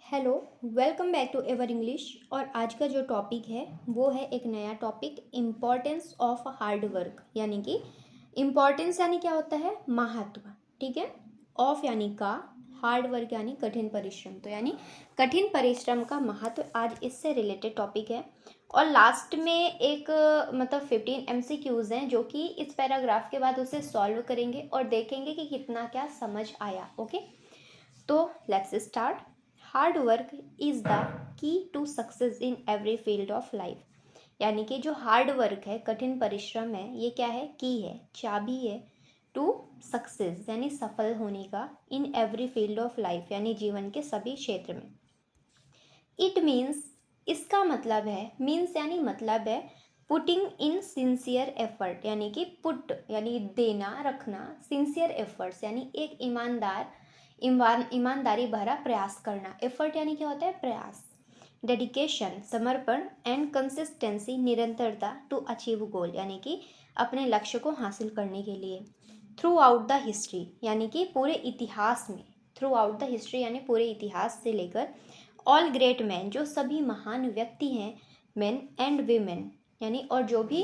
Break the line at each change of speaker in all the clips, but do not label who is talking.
Hello, welcome back to ever English. और आज का जो टॉपिक है वो है एक नया topic, importance of hard work. यानी कि इम्पॉर्टेंस यानी क्या होता है, महत्व। ठीक है, ऑफ यानी का, हार्ड वर्क यानी कठिन परिश्रम। तो यानी कठिन परिश्रम का महत्व आज इससे रिलेटेड टॉपिक है। और लास्ट में एक 15 MCQs हैं जो कि इस पैराग्राफ के बाद उसे सॉल्व करेंगे और देखेंगे कि कितना क्या समझ आया। ओके, तो let's start. Hard work is the key to success in every field of life. यानी कि जो हार्ड वर्क है, कठिन परिश्रम है, ये क्या है, की है, चाबी है टू सक्सेस यानी सफल होने का, इन एवरी फील्ड ऑफ लाइफ यानी जीवन के सभी क्षेत्र में। इट मीन्स, इसका मतलब है, मीन्स यानी मतलब है, पुटिंग इन सिंसियर एफर्ट। यानी कि पुट यानी देना, रखना, सिंसियर एफर्ट्स यानी एक ईमानदारी भरा प्रयास करना। एफर्ट यानी क्या होता है, प्रयास। डेडिकेशन समर्पण, एंड कंसिस्टेंसी निरंतरता, टू अचीव गोल यानी कि अपने लक्ष्य को हासिल करने के लिए। थ्रू आउट द हिस्ट्री यानी कि पूरे इतिहास में, थ्रू आउट द हिस्ट्री यानी पूरे इतिहास से लेकर, ऑल ग्रेट मैन जो सभी महान व्यक्ति हैं, मेन एंड वीमेन यानी और जो भी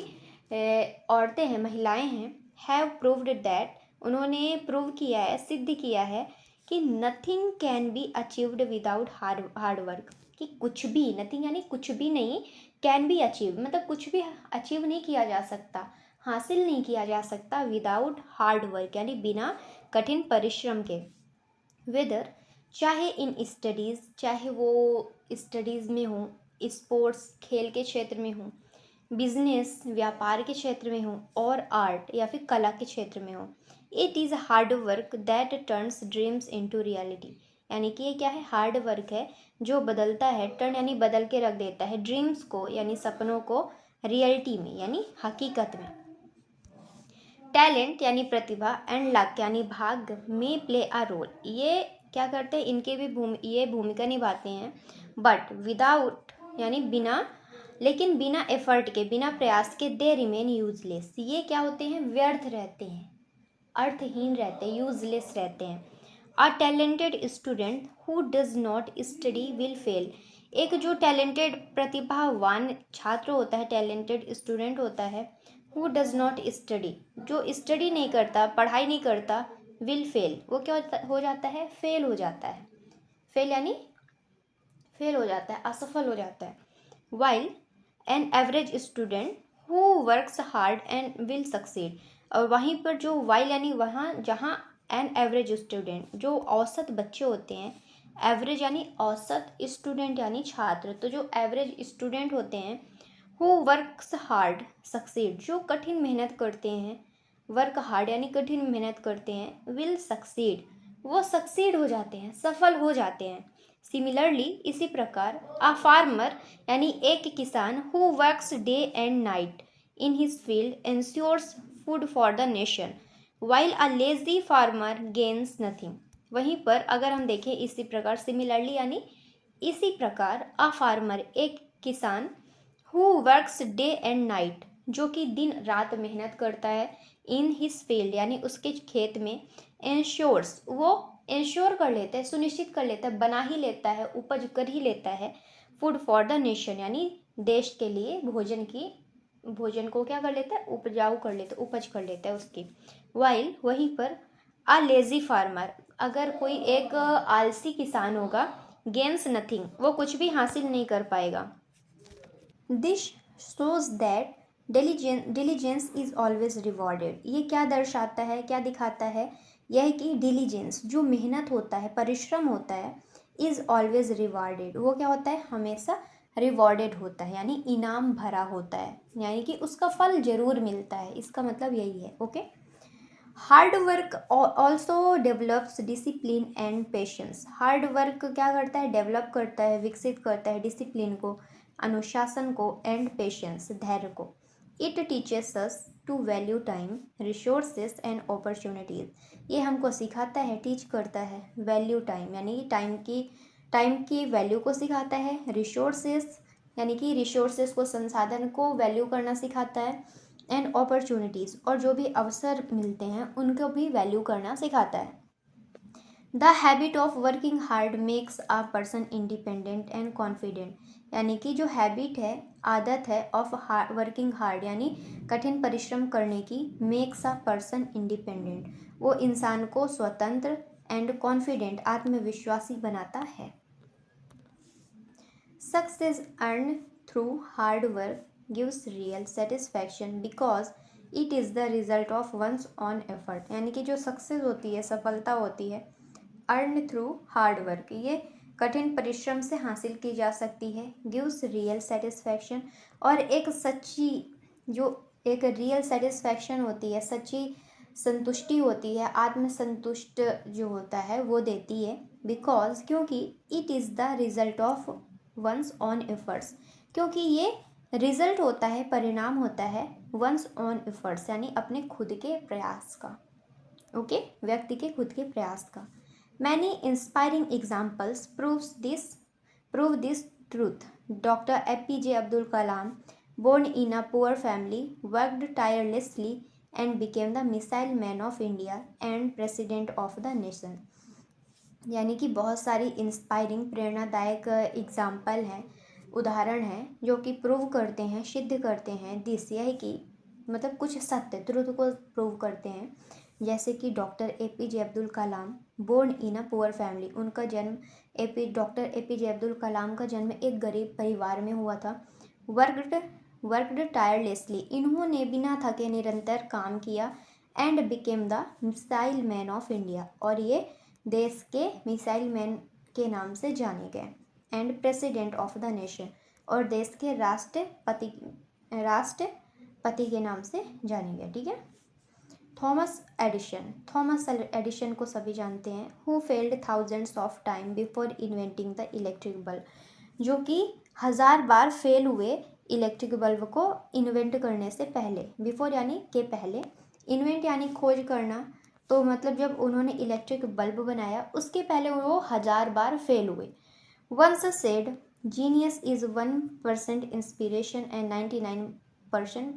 औरतें हैं, महिलाएं हैं, हैव प्रूव्ड दैट उन्होंने प्रूव किया है, सिद्ध किया है कि nothing can be achieved without hard work. कि कुछ भी, नथिंग यानी कुछ भी नहीं, कैन बी अचीव मतलब कुछ भी अचीव नहीं किया जा सकता, हासिल नहीं किया जा सकता विदाउट हार्ड वर्क यानी बिना कठिन परिश्रम के। वेदर, चाहे इन स्टडीज़, चाहे वो स्टडीज़ में हो, स्पोर्ट्स खेल के क्षेत्र में हो, बिजनेस व्यापार के क्षेत्र में हो, और आर्ट या फिर कला के क्षेत्र में हो। It is hard work that turns dreams into reality. यानी कि ये क्या है, हार्ड वर्क है जो बदलता है, टर्न यानी बदल के रख देता है, ड्रीम्स को यानी सपनों को, रियलिटी में यानी हकीकत में। टैलेंट यानी प्रतिभा, एंड लक यानी भाग्य, में प्ले अ रोल, ये क्या करते हैं, इनके भी ये भूमिका निभाते हैं। बट विदाउट यानी बिना, लेकिन बिना एफर्ट के, बिना प्रयास के, दे रिमेन यूजलेस, ये क्या होते हैं, व्यर्थ रहते हैं, अर्थहीन रहते हैं, यूजलेस रहते हैं। A talented student who does not study will fail, एक जो टैलेंटेड प्रतिभावान छात्र होता है, टैलेंटेड स्टूडेंट होता है, हु डज नॉट स्टडी जो स्टडी नहीं करता, पढ़ाई नहीं करता, विल फेल वो क्या हो जाता है, फेल हो जाता है। फेल यानी फेल हो जाता है, असफल हो जाता है। While an average student who works hard and will succeed, और वहीं पर जो वाइल यानी वहाँ जहाँ, एन एवरेज स्टूडेंट जो औसत बच्चे होते हैं, एवरेज यानी औसत, स्टूडेंट यानी छात्र, तो जो एवरेज स्टूडेंट होते हैं, हु वर्क्स हार्ड सक्सीड जो कठिन मेहनत करते हैं, वर्क हार्ड यानी कठिन मेहनत करते हैं, विल सक्सीड वो सक्सीड हो जाते हैं, सफल हो जाते हैं। सिमिलरली इसी प्रकार, अ फार्मर यानी एक किसान, who works day and night in his field ensures food for the nation, while a lazy farmer gains nothing. वहीं पर अगर हम देखें इसी प्रकार, सिमिलरली यानी इसी प्रकार, अ फार्मर एक किसान, who works day and night जो कि दिन रात मेहनत करता है, इन हिज फील्ड यानी उसके खेत में, इंश्योर्स वो इंश्योर कर लेता है, सुनिश्चित कर लेता है, बना ही लेता है, उपज कर ही लेता है, फूड फॉर द नेशन यानी देश के लिए भोजन को क्या कर लेता है, उपजाऊ कर लेता है, उपज कर लेता है उसकी। वाइल वहीं पर, अ लेजी फार्मर अगर कोई एक आलसी किसान होगा, गेन्स नथिंग वो कुछ भी हासिल नहीं कर पाएगा। This shows that diligence is always rewarded, ये क्या दर्शाता है, क्या दिखाता है, यह कि डिलीजेंस जो मेहनत होता है, परिश्रम होता है, इज ऑलवेज रिवॉर्डेड वो क्या होता है, हमेशा रिवॉर्डेड होता है यानी इनाम भरा होता है, यानी कि उसका फल जरूर मिलता है, इसका मतलब यही है। Okay, hard work also develops discipline and patience, hard work क्या करता है, डेवलप करता है, विकसित करता है डिसिप्लिन को, अनुशासन को, एंड पेशेंस धैर्य को। It teaches us to value time, resources and opportunities, ये हमको सिखाता है, टीच करता है, वैल्यू टाइम यानी टाइम की वैल्यू को सिखाता है, रिसोर्सेज यानी कि रिसोर्सेज को, संसाधन को वैल्यू करना सिखाता है, एंड अपॉर्चुनिटीज़ और जो भी अवसर मिलते हैं उनको भी वैल्यू करना सिखाता है। The habit of working hard makes a person independent and confident, यानी कि जो हैबिट है, आदत है ऑफ वर्किंग हार्ड यानी कठिन परिश्रम करने की, मेक्स अ पर्सन इंडिपेंडेंट, वो इंसान को स्वतंत्र, एंड कॉन्फिडेंट आत्मविश्वासी बनाता है। Success earn through hard work gives real satisfaction because it is the result of one's own effort, यानी कि जो सक्सेस होती है, सफलता होती है, अर्न थ्रू हार्ड वर्क, ये कठिन परिश्रम से हासिल की जा सकती है। गिव्स रियल सेटिस्फैक्शन, और एक सच्ची, जो एक रियल सेटिस्फैक्शन होती है, सच्ची संतुष्टि होती है, आत्मसंतुष्ट जो होता है वो देती है। बिकॉज, क्योंकि it is the result of one's own efforts, क्योंकि ये रिजल्ट होता है, परिणाम होता है वंस ऑन एफर्ट्स, यानी अपने खुद के प्रयास का। ओके, व्यक्ति के खुद के प्रयास का। Many inspiring examples prove this truth. Doctor APJ Abdul Kalam, born in a poor family, worked tirelessly and became the missile man of India and president of the nation। यानी कि बहुत सारी इंस्पायरिंग, प्रेरणादायक एग्जाम्पल हैं, उदाहरण हैं, जो कि प्रूव करते हैं, सिद्ध करते हैं दिस, यह कि मतलब कुछ सत्य, ट्रुथ को प्रूव करते हैं। जैसे कि doctor APJ Abdul Kalam, born in a poor family, उनका जन्म डॉक्टर APJ अब्दुल कलाम का जन्म एक गरीब परिवार में हुआ था। वर्कड टायरलेसली, इन्होंने बिना थके निरंतर काम किया। And became the missile man of India, और ये देश के मिसाइल मैन के नाम से जाने गए। And president of the nation, और देश के राष्ट्रपति के नाम से जाने गए। ठीक है। थॉमस एडिशन को सभी जानते हैं। Who failed thousands of time before inventing the electric bulb, जो कि 1000 बार फेल हुए इलेक्ट्रिक बल्ब को इन्वेंट करने से पहले। बिफोर यानी के पहले, इन्वेंट यानी खोज करना, तो मतलब जब उन्होंने इलेक्ट्रिक बल्ब बनाया उसके पहले वो 1000 बार फेल हुए। Once said, genius is 1% inspiration and 99%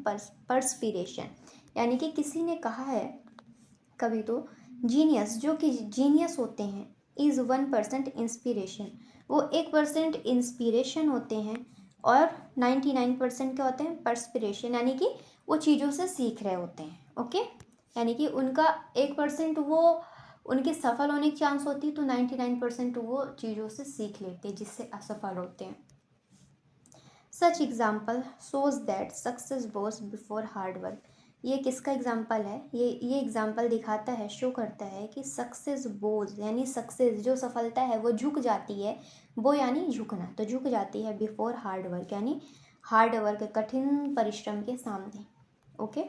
perspiration, यानी कि किसी ने कहा है कभी तो, जीनियस, जो कि जीनियस होते हैं, इज़ 1% इंस्पिरेशन, वो 1% इंस्पिरेशन होते हैं, और 99% क्या होते हैं, परस्पिरेशन, यानी कि वो चीज़ों से सीख रहे होते हैं। ओके, यानी कि उनका 1% वो उनके सफल होने की चांस होती है, तो 99% वो चीज़ों से सीख लेते हैं जिससे असफल होते हैं। Such example shows that success goes before hard work, ये किसका एग्जाम्पल है, ये एग्जाम्पल दिखाता है, शो करता है कि सक्सेस बोज यानी सक्सेस, जो सफलता है वो झुक जाती है, वो यानी झुकना, तो झुक जाती है बिफोर हार्ड वर्क, यानी हार्ड वर्क, कठिन परिश्रम के सामने। ओके,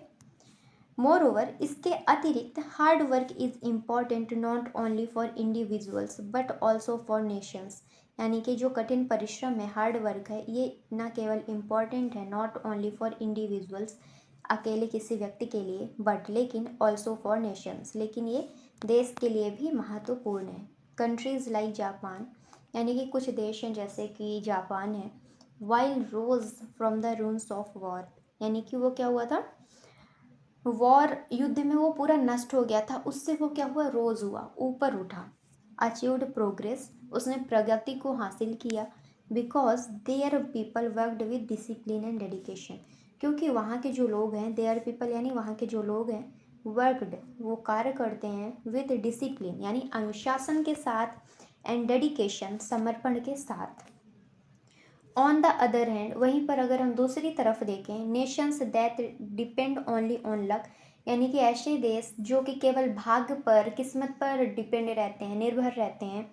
मोर ओवर, इसके अतिरिक्त hard work is important not only for individuals but also for Nations, यानी कि जो कठिन परिश्रम है, हार्ड वर्क है, ये न केवल इम्पॉर्टेंट है नॉट ओनली फॉर इंडिविजुअल्स, अकेले किसी व्यक्ति के लिए, बट लेकिन ऑल्सो फॉर नेशंस, लेकिन ये देश के लिए भी महत्वपूर्ण है। कंट्रीज लाइक जापान, यानी कि कुछ देश हैं जैसे कि जापान है, while rose from the ruins of war, यानी कि वो क्या हुआ था, वॉर, युद्ध में वो पूरा नष्ट हो गया था, उससे वो क्या हुआ, रोज हुआ, ऊपर उठा। अचीव्ड प्रोग्रेस, उसने प्रगति को हासिल किया। Because their people worked with discipline and dedication, क्योंकि वहाँ के जो लोग हैं, देयर पीपल यानी वहाँ के जो लोग हैं, वर्कड, वो कार्य करते हैं, विद डिसिप्लिन यानी अनुशासन के साथ, एंड डेडिकेशन, समर्पण के साथ। ऑन द अदर हैंड, वहीं पर अगर हम दूसरी तरफ देखें, Nations that depend only on luck, यानी कि ऐसे देश जो कि केवल भाग्य पर, किस्मत पर डिपेंड रहते हैं, निर्भर रहते हैं,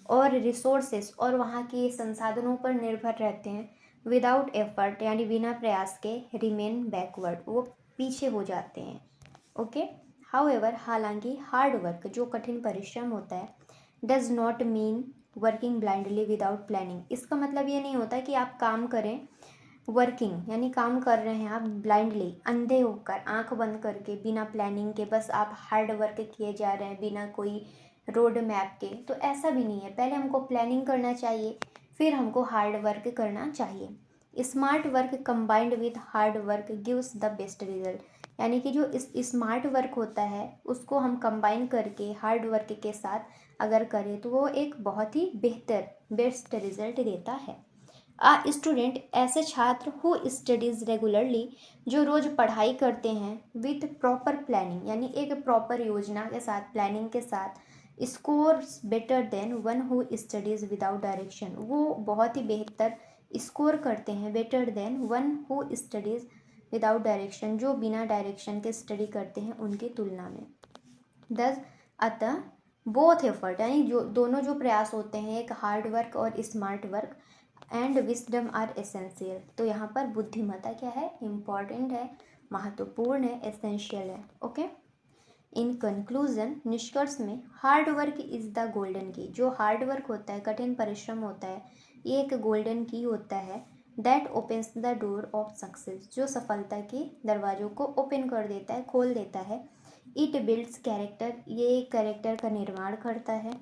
और रिसोर्सेस और वहाँ के संसाधनों पर निर्भर रहते हैं, विदाउट एफर्ट यानी बिना प्रयास के, रिमेन बैकवर्ड, वो पीछे हो जाते हैं। ओके, हाउएवर, हालांकि हार्ड वर्क, जो कठिन परिश्रम होता है, does not mean working blindly without planning, इसका मतलब ये नहीं होता कि आप काम करें, वर्किंग यानी काम कर रहे हैं आप ब्लाइंडली, अंधे होकर, आंख बंद करके, बिना प्लानिंग के, बस आप हार्ड वर्क किए जा रहे हैं बिना कोई रोड मैप के, तो ऐसा भी नहीं है। पहले हमको प्लानिंग करना चाहिए, फिर हमको हार्ड वर्क करना चाहिए। Smart work combined with hard work gives the best result, यानी कि जो इस स्मार्ट वर्क होता है उसको हम कंबाइन करके हार्ड वर्क के साथ अगर करें तो वो एक बहुत ही बेस्ट रिजल्ट देता है। स्टूडेंट ऐसे छात्र हु स्टडीज़ रेगुलरली, जो रोज़ पढ़ाई करते हैं विथ प्रॉपर प्लानिंग, यानी एक प्रॉपर योजना के साथ, प्लानिंग के साथ, scores better than one who studies without direction, वो बहुत ही बेहतर स्कोर करते हैं better than one who studies without direction, जो बिना डायरेक्शन के स्टडी करते हैं उनकी तुलना में। दस अतः बोथ एफर्ट, यानी जो दोनों जो प्रयास होते हैं, एक हार्ड वर्क और smart work, and wisdom are essential, तो यहाँ पर बुद्धिमत्ता क्या है, इम्पॉर्टेंट है, महत्वपूर्ण है, एसेंशियल है। ओके, इन कंक्लूजन, निष्कर्ष में, hard work is the golden की, जो हार्ड वर्क होता है, कठिन परिश्रम होता है, ये एक गोल्डन की होता है, that opens the door of success, जो सफलता के दरवाजों को ओपन कर देता है, खोल देता है। इट बिल्ड्स कैरेक्टर, ये कैरेक्टर का निर्माण करता है।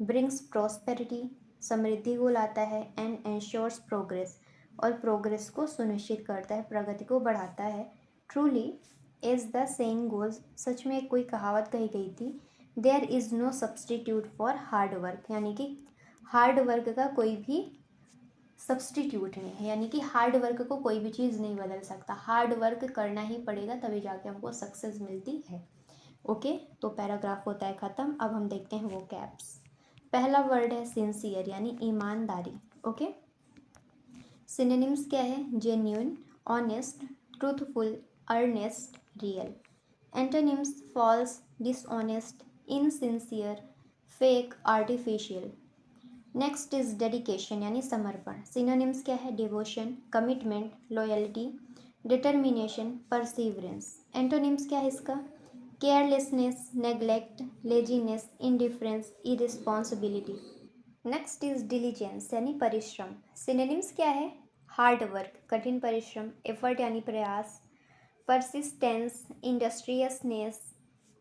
ब्रिंग्स प्रॉस्पेरिटी, समृद्धि को लाता है। एंड एंश्योर्स प्रोग्रेस, और प्रोग्रेस को सुनिश्चित करता है, प्रगति को बढ़ाता है। Truly as the saying goes, सच में कोई कहावत कही गई थी, there is no substitute for hard work, यानी कि हार्ड वर्क का कोई भी सब्सटीट्यूट नहीं है, यानी कि हार्ड वर्क को कोई भी चीज़ नहीं बदल सकता, हार्ड वर्क करना ही पड़ेगा तभी जाके हमको सक्सेस मिलती है। ओके, तो पैराग्राफ होता है ख़त्म। अब हम देखते हैं वो कैप्स। पहला वर्ड है सिंसियर, यानी ईमानदारी। ओके, सिनोनिम्स क्या है, genuine, honest, truthful, earnest, real. Antonyms, false, dishonest, insincere, fake, artificial. Next is dedication, यानी समर्पण। सिनोनिम्स क्या है, devotion, commitment, loyalty, determination, perseverance. Antonyms क्या है इसका, carelessness, neglect, laziness, indifference, irresponsibility. Next is diligence, यानी परिश्रम। सिनोनिम्स क्या है, हार्ड वर्क, कठिन परिश्रम, एफर्ट यानी प्रयास, परसिस्टेंस, इंडस्ट्रियसनेस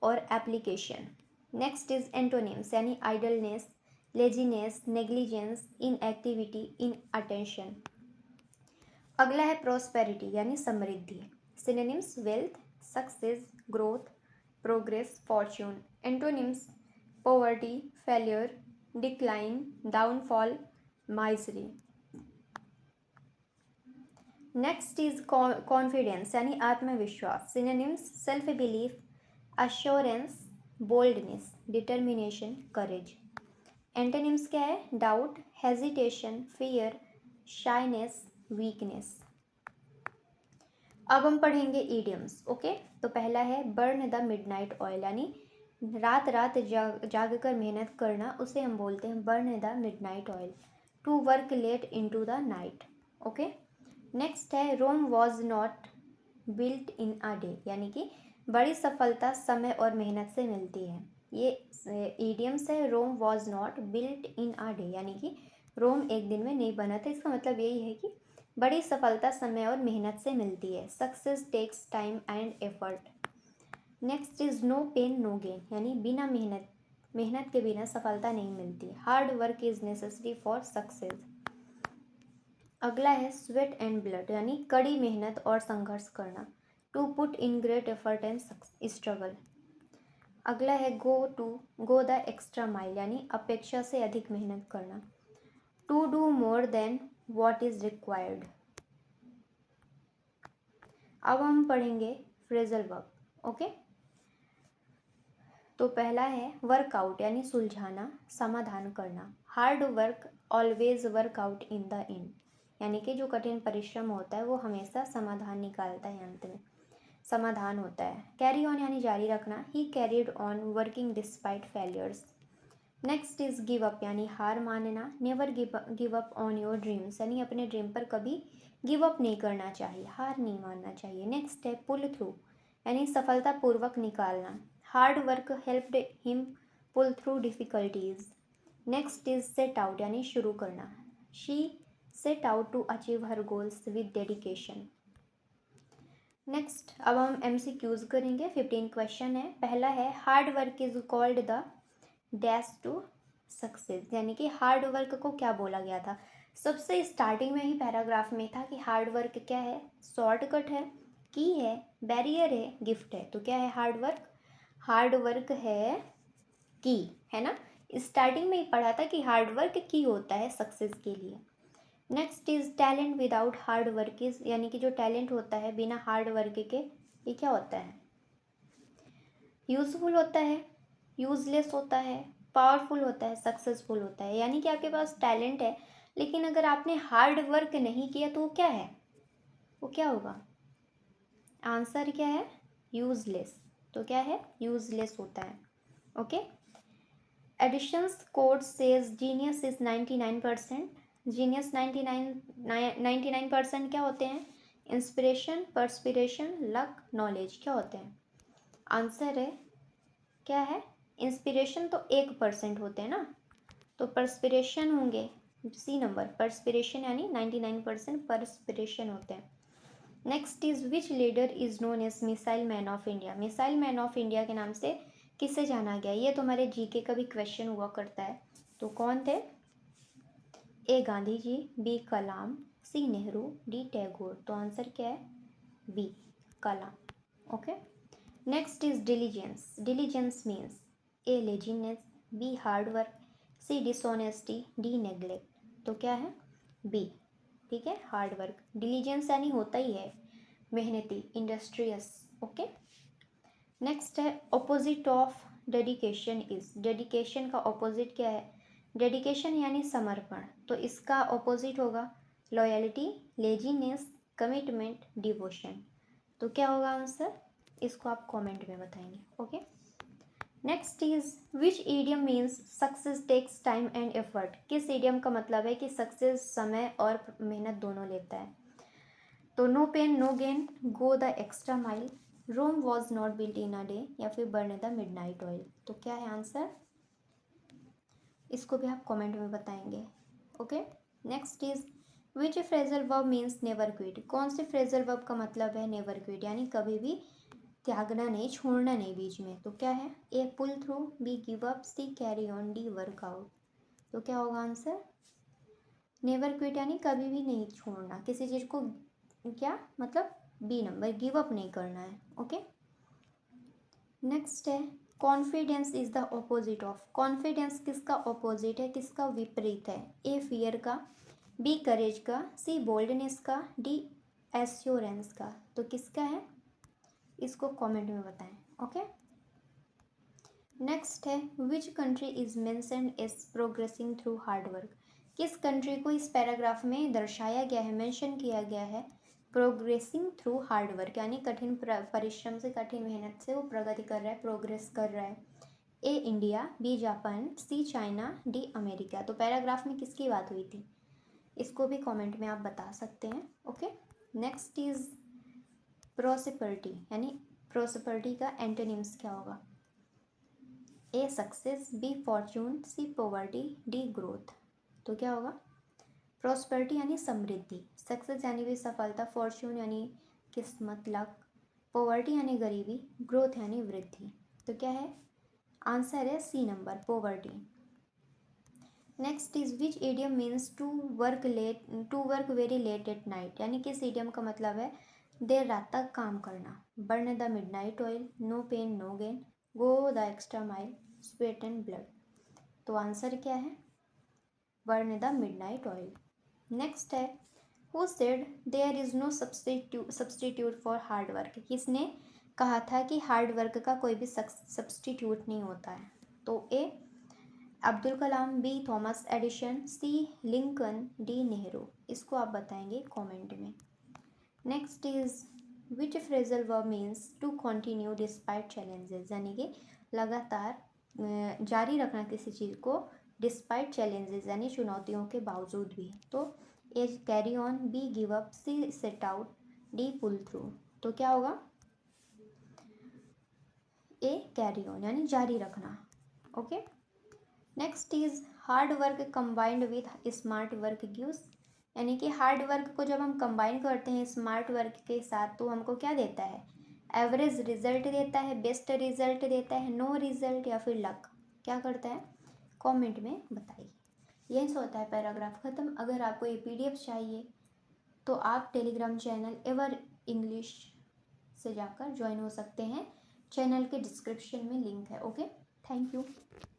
और एप्लीकेशन। नेक्स्ट इज एंटोनिम्स, यानी idleness, laziness, negligence, inactivity, inattention. अगला है प्रोस्पेरिटी, यानी समृद्धि। Synonyms, wealth, success, growth, progress, fortune. Antonyms, poverty, failure, decline, downfall, misery. Next is confidence, यानी आत्मविश्वास। Synonyms, self belief, assurance, boldness, determination, courage. Antonyms क्या है, doubt, hesitation, fear, shyness, weakness. अब हम पढ़ेंगे ईडियम्स। ओके, तो पहला है बर्न द मिडनाइट ऑयल, यानी रात रात जाग कर मेहनत करना, उसे हम बोलते हैं burn the midnight oil. To work late into the night. Okay, next है Rome was not built in a day, यानी कि बड़ी सफलता समय और मेहनत से मिलती है। ये ईडियम्स है, Rome was not built in a day, यानी कि रोम एक दिन में नहीं बना था। इसका मतलब यही है कि बड़ी सफलता समय और मेहनत से मिलती है। Success takes time and effort. Next is no pain no gain, यानी बिना मेहनत के बिना सफलता नहीं मिलती। Hard work is necessary for success. अगला है स्वेट एंड ब्लड, यानी कड़ी मेहनत और संघर्ष करना। To put in great effort and struggle. अगला है गो द एक्स्ट्रा माइल, यानी अपेक्षा से अधिक मेहनत करना। To do more than what is required. अब हम पढ़ेंगे फ्रेजल वर्ब। ओके, तो पहला है वर्कआउट, यानी सुलझाना, समाधान करना। Hard work always workout in the end, यानी कि जो कठिन परिश्रम होता है वो हमेशा समाधान निकालता है, अंत में समाधान होता है। कैरी ऑन, यानी जारी रखना। ही carried on working despite failures. Next is give up, यानी हार मानना। Never give up on your dreams, यानी अपने ड्रीम पर कभी गिव अप नहीं करना चाहिए, हार नहीं मानना चाहिए। नेक्स्ट है पुल थ्रू, यानी सफलतापूर्वक निकालना। Hard work helped him pull through difficulties. Next is set out, यानी शुरू करना। She set out to achieve her goals with dedication. Next, अब हम MCQs करेंगे। 15 क्वेश्चन है। पहला है hard work is called the dash to success, यानी कि हार्ड वर्क को क्या बोला गया था। सबसे स्टार्टिंग में ही पैराग्राफ में था कि हार्ड वर्क क्या है, शॉर्टकट है की है, बैरियर है, गिफ्ट है। तो क्या है हार्ड वर्क? हार्ड वर्क है की, है ना। स्टार्टिंग में ही पढ़ा था कि हार्ड वर्क की होता है सक्सेस के लिए। Next is talent without hard work is, यानी कि जो टैलेंट होता है बिना हार्ड वर्क के, ये क्या होता है? यूजफुल होता है, यूजलेस होता है, पावरफुल होता है, सक्सेसफुल होता है। यानी कि आपके पास टैलेंट है लेकिन अगर आपने हार्ड वर्क नहीं किया तो वो क्या है? वो क्या होगा? आंसर क्या है? यूजलेस। तो क्या है? यूजलेस होता है। Okay. Edison's quote says genius is 99%। Genius 99% क्या होते हैं? Inspiration, perspiration, luck, knowledge. क्या होते हैं? आंसर है क्या है? इंस्पिरेशन तो 1% होते हैं ना, तो परस्पिरेशन होंगे सी नंबर। परस्पिरेशन यानी 99% परस्पिरेशन होते हैं। Next is which leader is known as missile man of India? Missile man of India के नाम से किसे जाना गया? ये तो हमारे जीके का भी क्वेश्चन हुआ करता है। तो कौन थे? A Gandhi ji, B Kalam, C Nehru, D Tagore. तो आंसर क्या है? B Kalam. Okay. Next is diligence. Diligence means A laziness, B hard work, C dishonesty, D neglect. तो क्या है? बी। ठीक है, हार्ड वर्क। डिलीजेंस यानी होता ही है मेहनती, इंडस्ट्रियस। ओके। नेक्स्ट है opposite of dedication is. Dedication का ऑपोजिट क्या है? डेडिकेशन यानी समर्पण, तो इसका ऑपोजिट होगा लॉयल्टी, लेजीनेस, कमिटमेंट, डिवोशन। तो क्या होगा आंसर? इसको आप कमेंट में बताएंगे। Okay. Next is which idiom means success takes time and effort? किस ईडियम का मतलब है कि सक्सेस समय और मेहनत दोनों लेता है? तो no pain no gain, go the extra mile, Rome was not built in a day, या फिर बर्न द मिडनाइट ऑयल। तो क्या है आंसर? इसको भी आप कमेंट में बताएंगे। Okay. Next is which phrasal verb means never quit? कौन से फ्रेजल वर्ब का मतलब है नेवर क्विट, यानी कभी भी त्यागना नहीं, छोड़ना नहीं बीच में। तो क्या है? A pull through, B give up, C carry on, D work out. तो क्या होगा आंसर? नेवर क्विट यानी कभी भी नहीं छोड़ना किसी चीज़ को, क्या मतलब? बी नंबर, गिव अप नहीं करना है। ओके। नेक्स्ट है confidence is the opposite of. Confidence किसका ऑपोजिट है, किसका विपरीत है? ए फियर का, बी करेज का, सी बोल्डनेस का, डी एश्योरेंस का। तो किसका है? इसको कमेंट में बताएं। ओके। नेक्स्ट है which country is mentioned as progressing through hard work? किस कंट्री को इस पैराग्राफ में दर्शाया गया है, मेंशन किया गया है प्रोग्रेसिंग थ्रू हार्ड वर्क, यानी कठिन परिश्रम से, कठिन मेहनत से वो प्रगति कर रहा है, प्रोग्रेस कर रहा है। ए इंडिया, बी जापान, सी चाइना, डी अमेरिका। तो पैराग्राफ में किसकी बात हुई थी? इसको भी कमेंट में आप बता सकते हैं। ओके। नेक्स्ट इज प्रोस्पेरिटी, यानी प्रोस्पेरिटी का एंटोनिम्स क्या होगा? A success, B fortune, C poverty, D growth. तो क्या होगा? प्रोस्पेरिटी यानी समृद्धि, सक्सेस यानी भी सफलता, फॉर्चून यानी किस्मत, लक, पॉवर्टी यानी गरीबी, ग्रोथ यानी वृद्धि। तो क्या है आंसर? है C number, poverty. Next is which idiom means to work late, to work very late at night? यानी किस इडियम का मतलब है देर रात तक काम करना? Burn the midnight oil, no pain no gain, go the extra mile, sweat and blood. तो आंसर क्या है? Burn the midnight oil. Next है who said there is no substitute for hard work? किसने कहा था कि हार्ड वर्क का कोई भी सब्सटीट्यूट नहीं होता है? तो A Abdul Kalam, B Thomas Edison, C Lincoln, D Nehru. इसको आप बताएंगे कमेंट में। Next is which phrasal verb means to continue despite challenges? यानी कि लगातार जारी रखना किसी चीज़ को, डिस्पाइट चैलेंजेस यानी चुनौतियों के बावजूद भी। तो A carry on, B give up, C set out, D pull through. तो क्या होगा? ए कैरी ऑन यानी जारी रखना। Okay. Next is hard work combined with smart work gives, यानी कि हार्ड वर्क को जब हम कंबाइन करते हैं स्मार्ट वर्क के साथ तो हमको क्या देता है? एवरेज रिजल्ट देता है, बेस्ट रिजल्ट देता है, नो रिजल्ट, या फिर लक। क्या करता है? कमेंट में बताइए। यही होता है पैराग्राफ ख़त्म। अगर आपको ये PDF चाहिए तो आप टेलीग्राम चैनल एवर इंग्लिश से जाकर ज्वाइन हो सकते हैं। चैनल के डिस्क्रिप्शन में लिंक है। Okay, thank you.